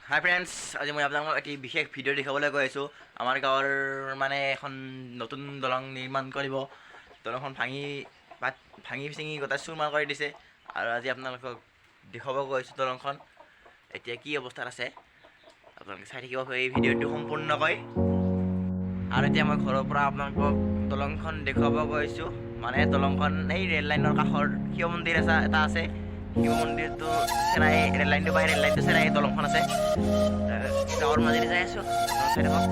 হাই friends, আজি মই আপোনালোকক এটি বিশেষ ভিডিঅ' দেখাবলৈ গৈ আছোঁ। আমাৰ গাঁৱৰ মানে এখন নতুন দলং নিৰ্মাণ কৰিব। দলংখন ভাঙি চিঙি গোটেই চুৰমাৰ কৰি দিছে আৰু আজি আপোনালোকক দেখুৱাব গৈ আছোঁ দলংখন এতিয়া কি অৱস্থাত আছে। আপোনালোকে চাই থাকিব এই ভিডিঅ'টো সম্পূৰ্ণকৈ। আৰু এতিয়া মই ঘৰৰ পৰা আপোনালোকক দলংখন দেখুৱাব গৈ আছোঁ। মানে দলংখন এই ৰেল লাইনৰ কাষৰ শিৱ মন্দিৰ এটা আছে। শিৱ মন্দিৰটো চেৰাই ৰেল লাইনটো পাই ৰেল লাইনটো চেৰাই দলংখন আছে। গাঁৱৰ মাজেদি যাই আছোঁ, চাই থাকক।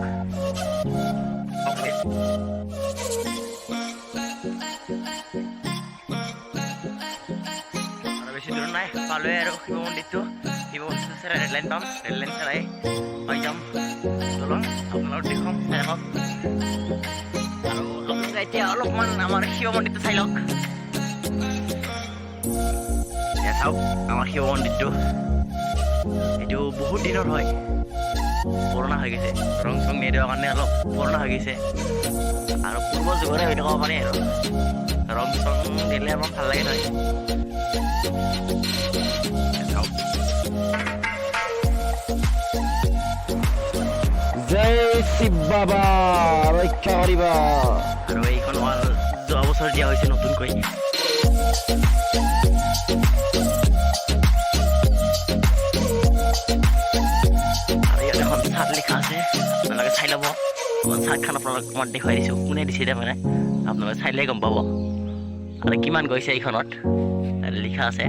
আৰু বেছি দূৰ নাই, পালোৱে আৰু শিৱ মন্দিৰটো চেৰাই ৰেল লাইন পাম। ৰেল লাইন চেৰাই পাই যাম দলং। আপোনালোকক দেখুৱাম, চাই থাকক। আৰু আপোনালোকে এতিয়া অলপমান আমাৰ শিৱ মন্দিৰটো চাই লওক। চাওক আমাৰ শিৱ মন্দিৰটো, এইটো বহুত দিনৰ হয়, পুৰণা হৈ গৈছে। ৰং চং নিদিয়াৰ কাৰণে অলপ পুৰণা হৈ গৈছে আৰু পূৰ্ব যুগৰে হৈ থকা পাৰি আৰু ৰং চং দিলে অলপ ভাল লাগে নহয়। জয় শিৱ বাবা ৰক্ষা কৰিবা। আৰু এইখন ৱাল যোৱা বছৰ দিয়া হৈছে নতুনকৈ। চাৰ্ট লিখা আছে, আপোনালোকে চাই ল'ব। চাৰ্টখন আপোনালোকক মই দেখুৱাই দিছোঁ, কোনে দিছে তাৰমানে আপোনালোকে চাইলে গম পাব আৰু কিমান গৈছে এইখনত লিখা আছে।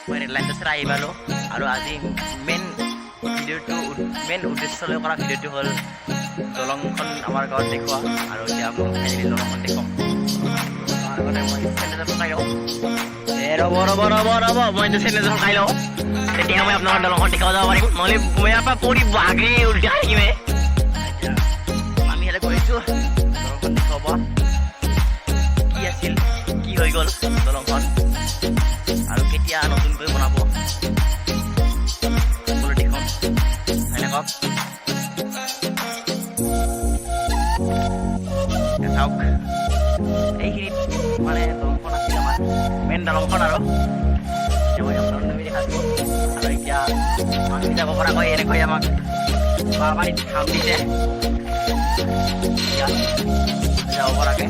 মই ৰেল লাইনটো চাই আহি পালোঁ আৰু আজি মেইন উদ্দেশ্য লৈ কৰা ভিডিঅ'টো হ'ল দলংখন আমাৰ গাঁৱত দেখুওৱা। আৰু এতিয়া আপোনালোক চাই দিলে দলংখন দেখুৱাম। আগতে মই চেনেলটো চাই লওঁ, ৰ'ব মই এইটো চেনেলটো চাই লওঁ, তেতিয়া মই আপোনালোকৰ দলংখন দেখাব যাব পাৰিম। নহ'লে মই ইয়াৰ পৰা পৰি বাগৰি উল্টা থাকিমে। আমি ইয়াতে কৰিছোঁ দলংখন দেখুৱাব, কি আছিল কি হৈ গ'ল দলংখন আৰু কেতিয়া নতুনকৈ বনাব সকলো দেখুৱাম। চাওক এইখিনিত মানে দলংখন আছিল আমাৰ মেইন দলংখন। আৰু মই আপোনালোক দেখাইছোঁ। আৰু এতিয়া আমি যাব পৰাকৈ এনেকৈ আমাক পানীত খাম দিছে যাব পৰাকৈ।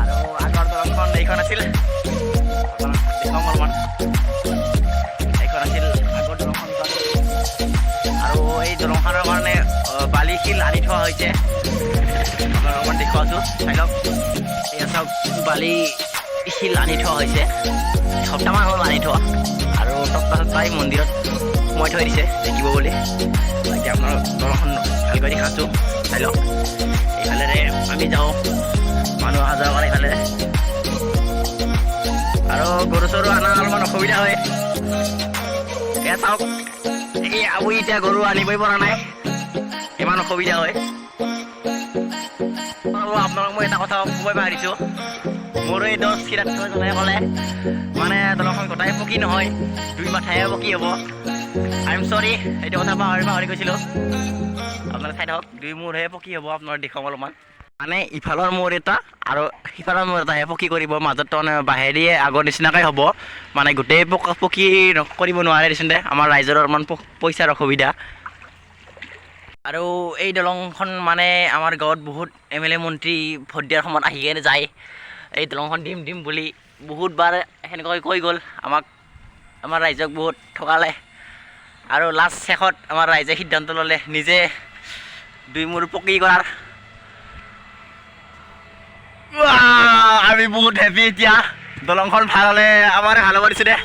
আৰু আগৰ দলংখন এইখন আছিল, দেখুৱাম অলপমান। এইখন আছিল আগৰ দলংখন। আৰু এই দলংখনৰ কাৰণে বালি শিল আনি থোৱা হৈছে, আপোনালোকক অকণমান দেখুৱাইছোঁ, চাই লওক। এয়া চাওক বালি শিল আনি থোৱা হৈছে, এসপ্তাহমান হ'ল আনি থোৱা। আৰু তক্তাই মন্দিৰত সোমাই থৈ দিছে দেখিব বুলি। এতিয়া আপোনাৰ দলংখন ভালকৈ দেখাইছোঁ, চাই লওক। এইফালেৰে আমি যাওঁ, মানুহ অহা যোৱা কৰে এইফালেৰে। আৰু গৰু চৰু অনা অলপমান অসুবিধা হয়। এয়া চাওক এই আমি এতিয়া গৰু আনিবই পৰা নাই, ইমান অসুবিধা হয়। আপোনালোক মই এটা কথা ক'বই পাৰিছোঁ, মোৰ এই দহ চিৰাত জনাই ক'লে মানে দলংখন গোটাই পকী নহয়, 2 মাথাহে পকী হ'ব। আই এম চৰি, এইটো কথা পাহৰি গৈছিলোঁ। আপোনালোকে চাই থাকক, 2 মূৰহে পকী হ'ব। আপোনালোকে দেখুৱাম অলপমান। মানে ইফালৰ মূৰ এটা আৰু সিফালৰ মূৰ এটাহে পকী কৰিব, মাজত মানে বাহেদি আগৰ নিচিনাকৈ হ'ব। মানে গোটেই পকী কৰিব নোৱাৰে দেচোন দে, আমাৰ ৰাইজৰ অলপমান পইচাৰ অসুবিধা। আৰু এই দলংখন মানে আমাৰ গাঁৱত বহুত MLA মন্ত্ৰী ভোট দিয়াৰ সময়ত আহি কেনে যায়, এই দলংখন দিম বুলি বহুতবাৰ সেনেকৈ কৈ গ'ল আমাক, আমাৰ ৰাইজক বহুত ঠগালে। আৰু লাষ্ট শেষত আমাৰ ৰাইজে সিদ্ধান্ত ল'লে নিজে 2 মূৰ পকী কৰাৰ। আমি বহুত হেপী এতিয়া, দলংখন ভাল হ'লে আমাৰে ভাল হ'ব দিছোঁ দে।